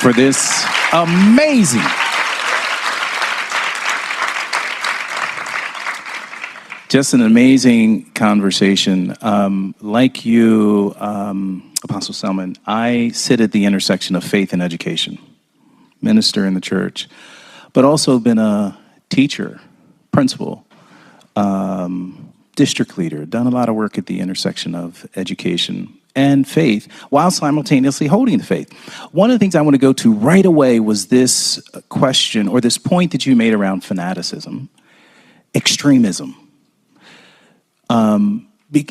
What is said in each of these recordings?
for this amazing just an amazing conversation. Like you, Apostle Selman, I sit at the intersection of faith and education, minister in the church, but also been a teacher, principal, district leader, done a lot of work at the intersection of education and faith while simultaneously holding the faith. One of the things I want to go to right away was this question or this point that you made around fanaticism, extremism.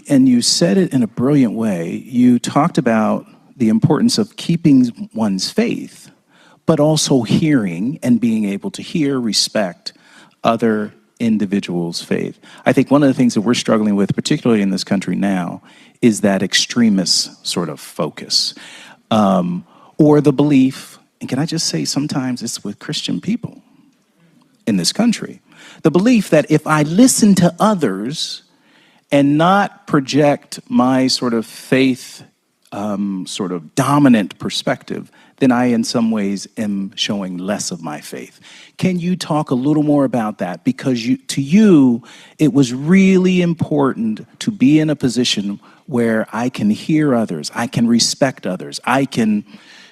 And you said it in a brilliant way. You talked about the importance of keeping one's faith, but also hearing and being able to hear, respect other individuals' faith. I think one of the things that we're struggling with, particularly in this country now, is that extremist sort of focus, or the belief, and can I just say sometimes it's with Christian people in this country, the belief that if I listen to others and not project my sort of faith, sort of dominant perspective, then I in some ways am showing less of my faith. Can you talk a little more about that? Because to you, it was really important to be in a position where I can hear others, I can respect others, I can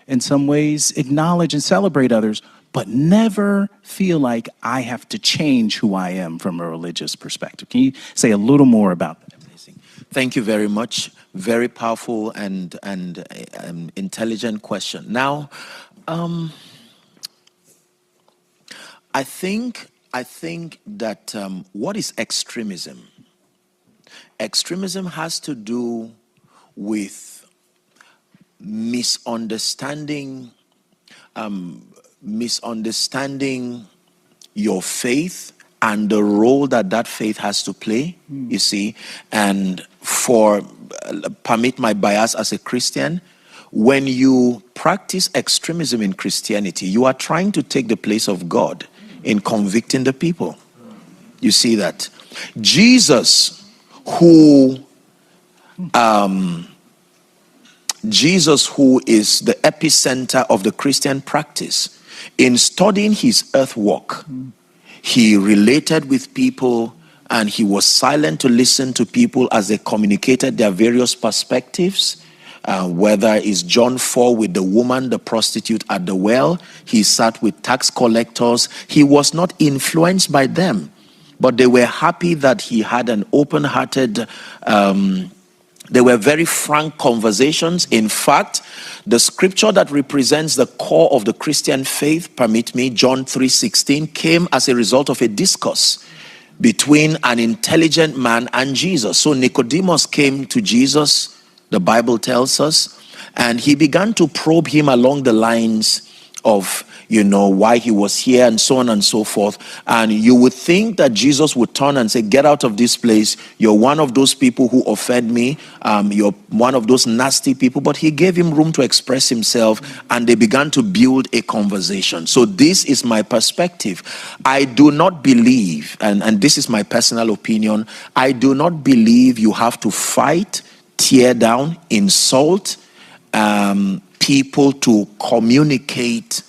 in some ways acknowledge and celebrate others, but never feel like I have to change who I am from a religious perspective. Can you say a little more about that? Thank you very much. Very powerful and intelligent question. Now, I think that what is extremism? Extremism has to do with misunderstanding your faith and the role that faith has to play, you see. And permit my bias as a Christian, when you practice extremism in Christianity, you are trying to take the place of God in convicting the people. You see that? Jesus, who is the epicenter of the Christian practice, in studying his earth walk, he related with people and he was silent to listen to people as they communicated their various perspectives. Whether it's John 4 with the woman, the prostitute at the well, he sat with tax collectors. He was not influenced by them, but they were happy that he had an open-hearted, they were very frank conversations. In fact, the scripture that represents the core of the Christian faith, permit me, John 3:16, came as a result of a discourse between an intelligent man and Jesus. So Nicodemus came to Jesus, the Bible tells us, and he began to probe him along the lines of, why he was here and so on and so forth. And you would think that Jesus would turn and say, get out of this place. You're one of those people who offend me. You're one of those nasty people. But he gave him room to express himself, and they began to build a conversation. So this is my perspective. I do not believe, and this is my personal opinion, I do not believe you have to fight, tear down, insult people to communicate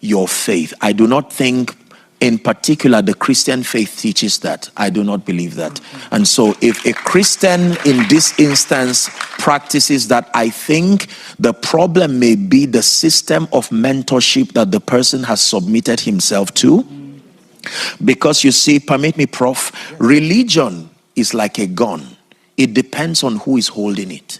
your faith. I do not think in particular the Christian faith teaches that. I do not believe that. And so if a Christian in this instance practices that, I think the problem may be the system of mentorship that the person has submitted himself to. Because you see, permit me, Prof, religion is like a gun. It depends on who is holding it.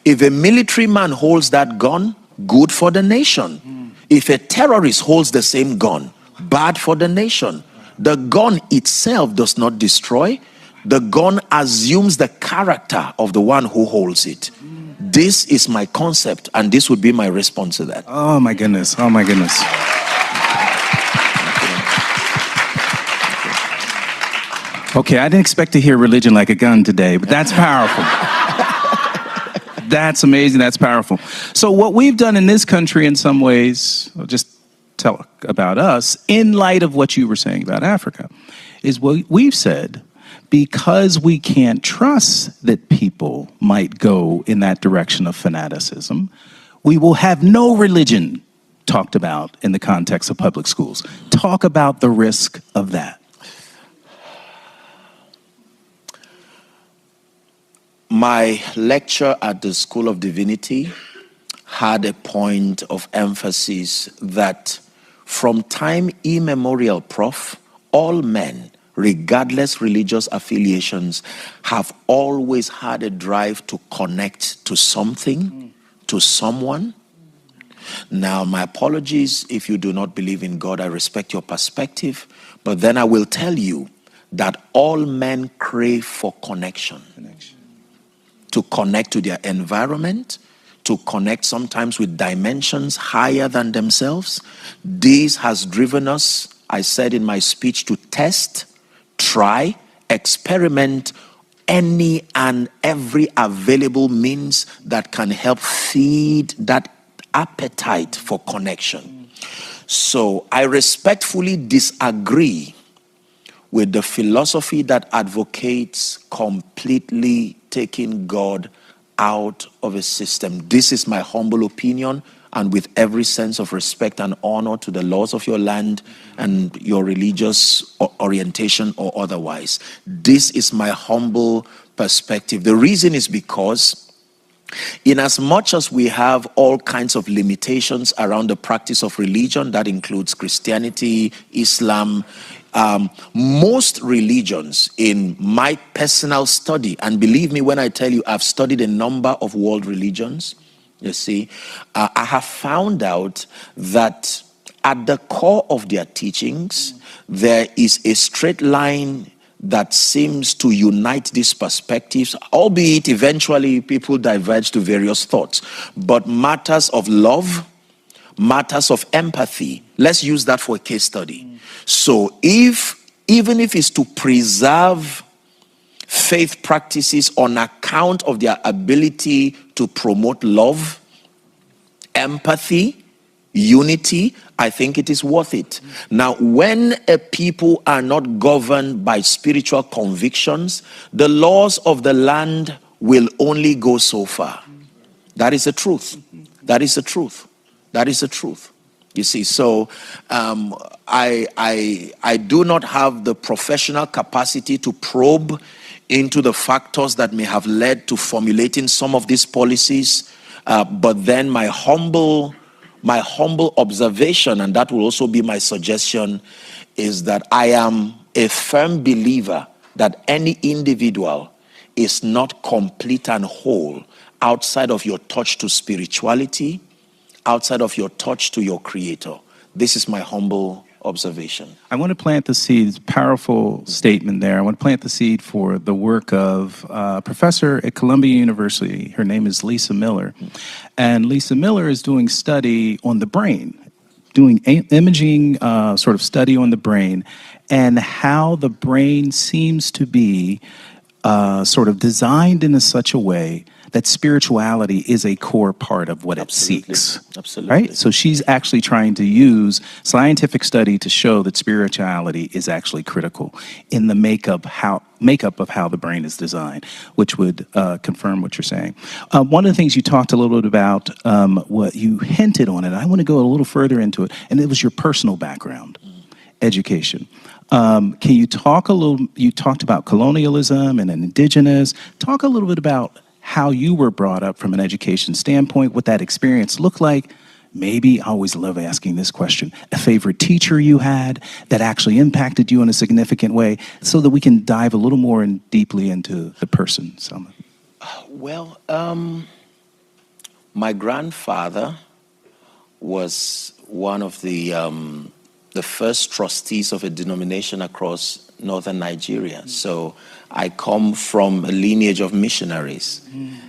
If a military man holds that gun, good for the nation. If a terrorist holds the same gun, bad for the nation. The gun itself does not destroy. The gun assumes the character of the one who holds it. This is my concept, and this would be my response to that. Oh my goodness. Oh my goodness. Okay, I didn't expect to hear religion like a gun today, but that's powerful. That's amazing. That's powerful. So what we've done in this country in some ways, I'll just tell about us, in light of what you were saying about Africa, is what we've said, because we can't trust that people might go in that direction of fanaticism, We will have no religion talked about in the context of public schools. Talk about the risk of that. My lecture at the School of Divinity had a point of emphasis that from time immemorial, Prof, all men, regardless religious affiliations, have always had a drive to connect to something, to someone. Now, my apologies if you do not believe in God. I respect your perspective. But then I will tell you that all men crave for connection. To connect to their environment, to connect sometimes with dimensions higher than themselves. This has driven us, I said in my speech, to test, try, experiment any and every available means that can help feed that appetite for connection. So I respectfully disagree with the philosophy that advocates completely taking God out of a system. This is my humble opinion, and with every sense of respect and honor to the laws of your land and your religious orientation or otherwise. This is my humble perspective. The reason is because in as much as we have all kinds of limitations around the practice of religion, that includes Christianity, Islam, most religions, in my personal study, and believe me when I tell you I've studied a number of world religions, you see, I have found out that at the core of their teachings, there is a straight line that seems to unite these perspectives, albeit eventually people diverge to various thoughts. But matters of love, matters of empathy, let's use that for a case study. So even if it's to preserve faith practices on account of their ability to promote love, empathy, unity, I think it is worth it. Now, when a people are not governed by spiritual convictions, the laws of the land will only go so far. That is the truth. That is the truth. That is the truth. You see, so I do not have the professional capacity to probe into the factors that may have led to formulating some of these policies. But then my humble observation, and that will also be my suggestion, is that I am a firm believer that any individual is not complete and whole outside of your touch to spirituality, outside of your touch to your Creator. This is my humble observation. I want to plant the seed, powerful statement there. I want to plant the seed for the work of a professor at Columbia University. Her name is Lisa Miller. And Lisa Miller is doing study on the brain, doing imaging sort of study on the brain, and how the brain seems to be sort of designed in such a way that spirituality is a core part of what it seeks. Absolutely. Right? So she's actually trying to use scientific study to show that spirituality is actually critical in the makeup of how the brain is designed, which would confirm what you're saying. One of the things you talked a little bit about, what you hinted on it, I want to go a little further into it, and it was your personal background, education. Can you talk a little, you talked about colonialism and indigenous, talk a little bit about how you were brought up from an education standpoint, what that experience looked like. Maybe, I always love asking this question, a favorite teacher you had that actually impacted you in a significant way, so that we can dive a little more deeply into the person, Selman. Well, my grandfather was one of the first trustees of a denomination across northern Nigeria. So I come from a lineage of missionaries.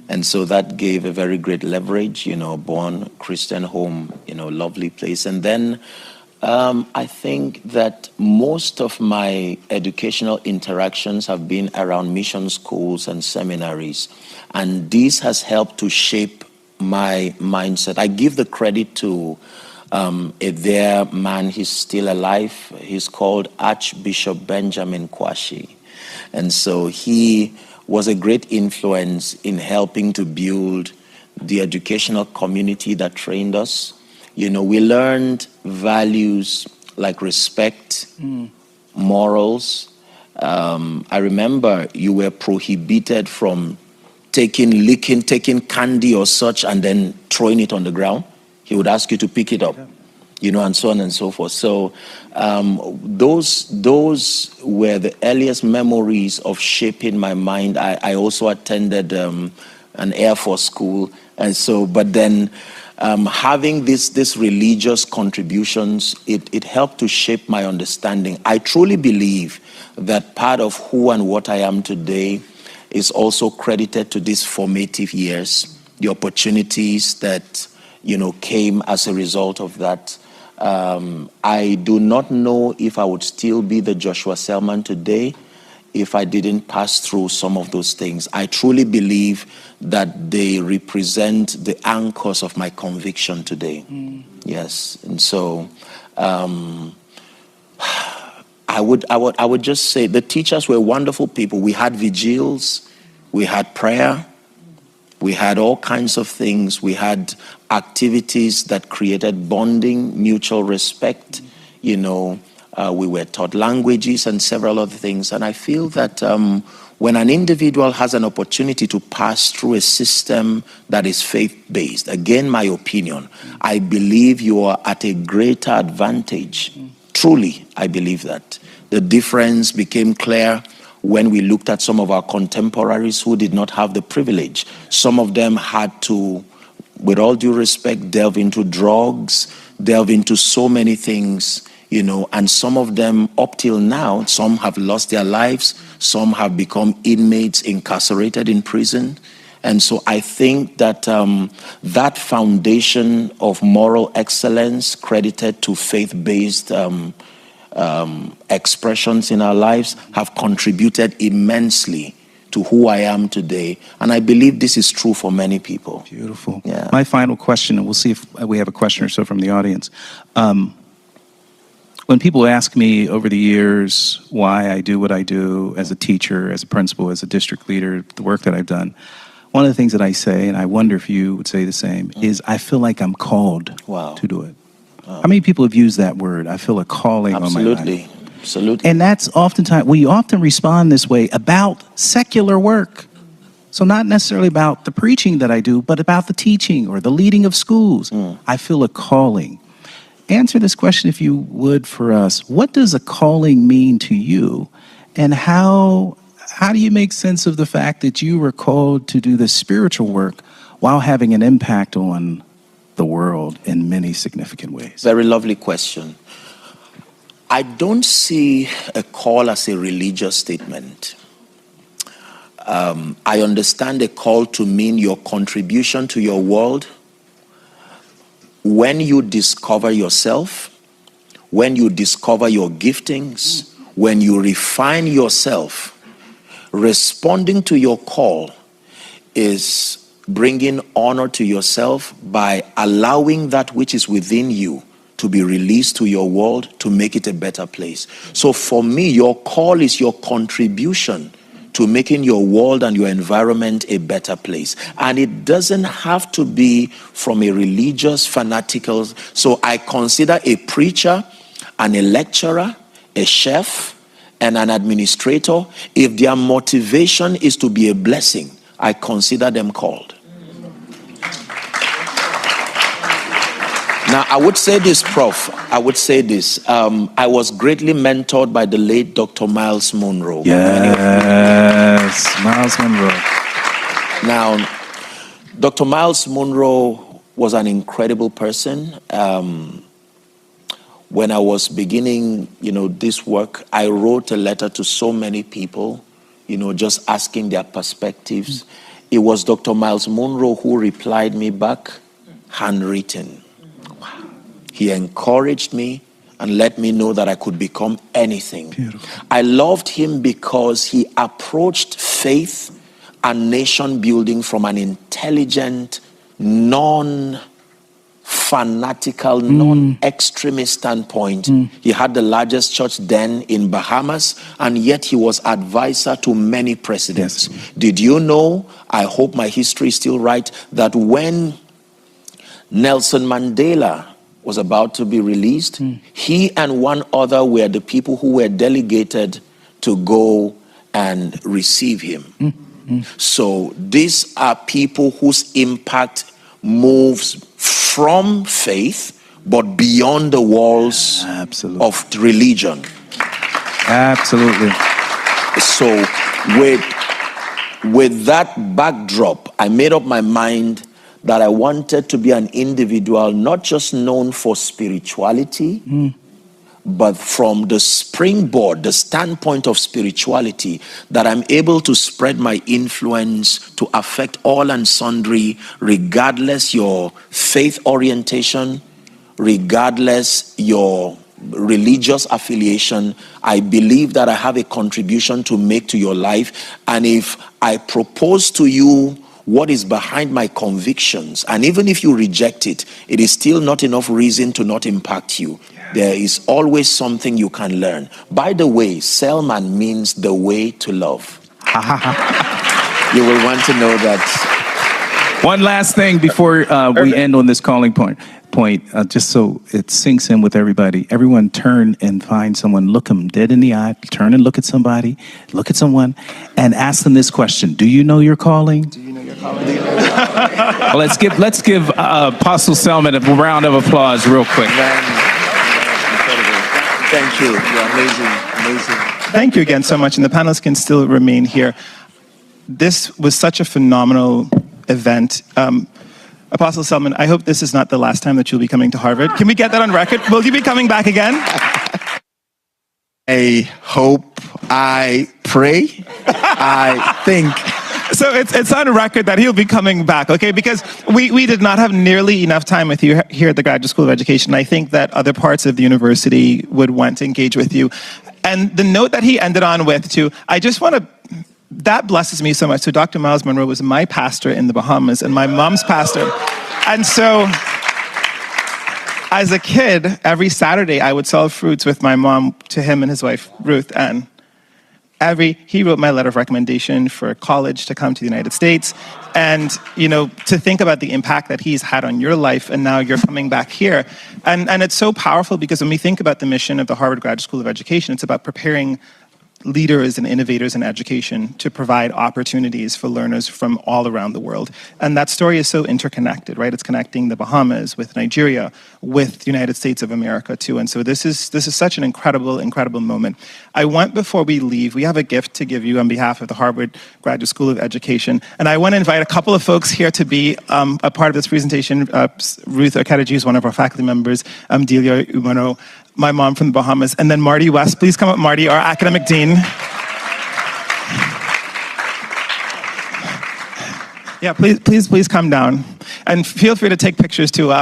And so that gave a very great leverage, born Christian home, lovely place. And then I think that most of my educational interactions have been around mission schools and seminaries. And this has helped to shape my mindset. I give the credit to a there man, he's still alive. He's called Archbishop Benjamin Kwashi. And so he was a great influence in helping to build the educational community that trained us. We learned values like respect, morals. I remember you were prohibited from taking candy or such and then throwing it on the ground. He would ask you to pick it up, and so on and so forth. So those were the earliest memories of shaping my mind. I also attended an Air Force school, and so, but then having this religious contributions, it helped to shape my understanding. I truly believe that part of who and what I am today is also credited to these formative years, the opportunities that came as a result of that. I do not know if I would still be the Joshua Selman today if I didn't pass through some of those things. I truly believe that they represent the anchors of my conviction today. Yes, and so I would just say the teachers were wonderful people. We had vigils, we had prayer, we had all kinds of things. We had activities that created bonding, mutual respect. We were taught languages and several other things. And I feel that when an individual has an opportunity to pass through a system that is faith-based, again, my opinion, I believe you are at a greater advantage. Truly, I believe that. The difference became clear when we looked at some of our contemporaries who did not have the privilege. Some of them had to, with all due respect, delve into drugs, delve into so many things, and some of them up till now, some have lost their lives, some have become inmates incarcerated in prison. And so I think that that foundation of moral excellence credited to faith-based expressions in our lives have contributed immensely to who I am today. And I believe this is true for many people. Beautiful. Yeah. My final question, and we'll see if we have a question or so from the audience. When people ask me over the years why I do what I do as a teacher, as a principal, as a district leader, the work that I've done, one of the things that I say, and I wonder if you would say the same, is I feel like I'm called to do it. How many people have used that word? I feel a calling on my life. Absolutely. And that's oftentimes, we often respond this way about secular work. So not necessarily about the preaching that I do, but about the teaching or the leading of schools. I feel a calling. Answer this question, if you would, for us. What does a calling mean to you? And how do you make sense of the fact that you were called to do this spiritual work while having an impact on the world in many significant ways? Very lovely question. I don't see a call as a religious statement. I understand a call to mean your contribution to your world when you discover yourself, when you discover your giftings, when you refine yourself. Responding to your call is bringing honor to yourself by allowing that which is within you to be released to your world to make it a better place. So for me, your call is your contribution to making your world and your environment a better place. And it doesn't have to be from a religious, fanatical. So I consider a preacher and a lecturer, a chef, and an administrator, if their motivation is to be a blessing, I consider them called. Now, I would say this, Prof. I would say this. I was greatly mentored by the late Dr. Miles Monroe. Yes, Miles Monroe. Now, Dr. Miles Monroe was an incredible person. When I was beginning, this work, I wrote a letter to so many people, just asking their perspectives. It was Dr. Miles Monroe who replied me back, handwritten. He encouraged me and let me know that I could become anything. Beautiful. I loved him because he approached faith and nation building from an intelligent, non-fanatical non-fanatical, non-extremist standpoint. He had the largest church then in Bahamas, and yet he was advisor to many presidents. Yes. Did you know, I hope my history is still right, that when Nelson Mandela was about to be released, he and one other were the people who were delegated to go and receive him. So these are people whose impact moves from faith but beyond the walls Absolutely. of religion. Absolutely. So with that backdrop, I made up my mind that I wanted to be an individual not just known for spirituality, but from the springboard, the standpoint of spirituality, that I'm able to spread my influence to affect all and sundry, regardless your faith orientation, regardless your religious affiliation. I believe that I have a contribution to make to your life. And if I propose to you what is behind my convictions, and even if you reject it, it is still not enough reason to not impact you. There is always something you can learn. By the way, Selman means the way to love. You will want to know that. One last thing before we end on this calling point, just so it sinks in with everybody. Everyone turn and find someone, look them dead in the eye, turn and look at somebody, look at someone, and ask them this question. Do you know your calling? Do you know your calling? Well, let's give Apostle Selman a round of applause real quick. Thank you. You're amazing. Thank you again so much. And the panelists can still remain here. This was such a phenomenal event. Apostle Selman, I hope this is not the last time that you'll be coming to Harvard. Can we get that on record? Will you be coming back again? I hope, I pray, I think. So it's on record that he'll be coming back, okay? Because we did not have nearly enough time with you here at the Graduate School of Education. I think that other parts of the university would want to engage with you. And the note that he ended on with, too, I just want to... That blesses me so much. So Dr. Miles Monroe was my pastor in the Bahamas and my mom's pastor. And so as a kid, every Saturday I would sell fruits with my mom to him and his wife, Ruth. And he wrote my letter of recommendation for college to come to the United States. And, to think about the impact that he's had on your life, and now you're coming back here. And it's so powerful because when we think about the mission of the Harvard Graduate School of Education, it's about preparing leaders and innovators in education to provide opportunities for learners from all around the world. And that story is so interconnected, right? It's connecting the Bahamas with Nigeria, with the United States of America too. And so this is such an incredible moment. I want, before we leave, we have a gift to give you on behalf of the Harvard Graduate School of Education. And I want to invite a couple of folks here to be a part of this presentation. Ruth Okadeji is one of our faculty members, Delia Umano, my mom from the Bahamas, and then Marty West. Please come up, Marty, our academic dean. Yeah, please come down. And feel free to take pictures too.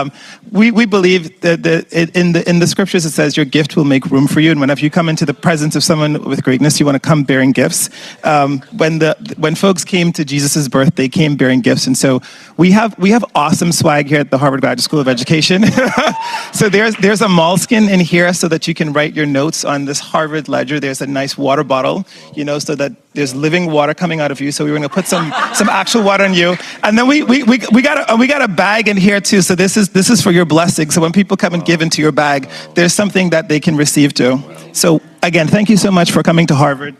We believe that in the scriptures it says your gift will make room for you. And whenever you come into the presence of someone with greatness, you want to come bearing gifts. When folks came to Jesus' birth, they came bearing gifts. And so we have awesome swag here at the Harvard Graduate School of Education. So there's a moleskin in here so that you can write your notes on this Harvard ledger. There's a nice water bottle, so that there's living water coming out of you. So we're going to put some actual water on you. And then we got a bag in here too. So this is for your blessing. So when people come and give into your bag, there's something that they can receive too. So again, thank you so much for coming to Harvard.